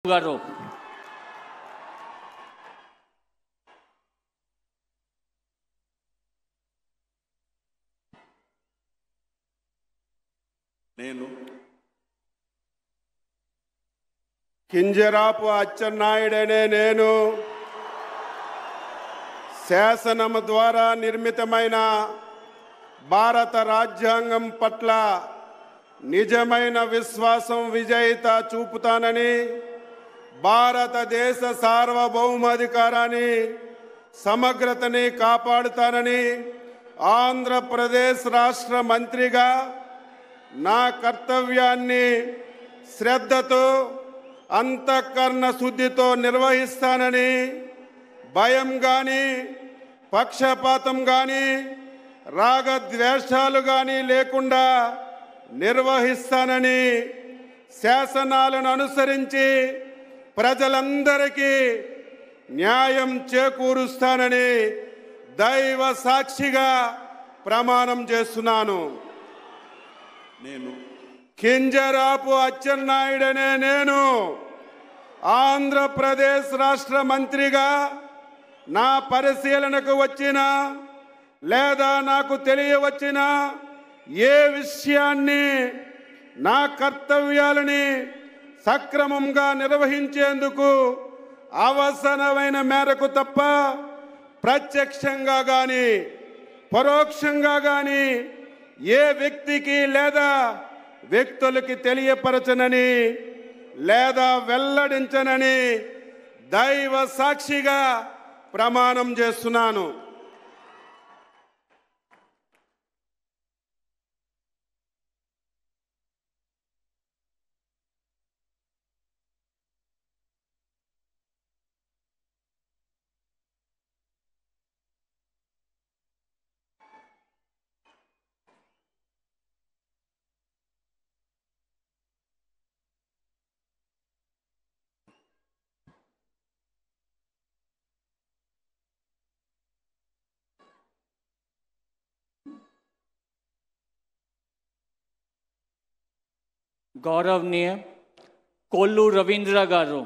గారు నేను కింజరాపు అచ్చెన్నాయుడనే నేను శాసనం ద్వారా నిర్మితమైన భారత రాజ్యాంగం పట్ల నిజమైన విశ్వాసం విజేత చూపుతానని, భారతదేశ సార్వభౌమాధికారాన్ని సమగ్రతని కాపాడుతానని, ఆంధ్రప్రదేశ్ రాష్ట్ర మంత్రిగా నా కర్తవ్యాన్ని శ్రద్ధతో అంతఃకరణ శుద్ధితో నిర్వహిస్తానని, భయం కానీ పక్షపాతం కానీ రాగద్వేషాలు కానీ లేకుండా నిర్వహిస్తానని, శాసనాలను అనుసరించి ప్రజలందరికీ న్యాయం చేకూరుస్తానని దైవ సాక్షిగా ప్రమాణం చేస్తున్నాను. నేను కింజరాపు అచ్చెన్నాయుడనే నేను ఆంధ్రప్రదేశ్ రాష్ట్ర మంత్రిగా నా పరిశీలనకు వచ్చిన లేదా నాకు తెలియవచ్చిన ఏ విషయాన్ని నా కర్తవ్యాలని సక్రమంగా నిర్వహించేందుకు అవసరమైన మేరకు తప్ప ప్రత్యక్షంగా కానీ పరోక్షంగా కానీ ఏ వ్యక్తికి లేదా వ్యక్తులకి తెలియపరచనని లేదా వెల్లడించనని దైవ సాక్షిగా ప్రమాణం చేస్తున్నాను. गौरवनीय कोल्लू रवींद्र गारू।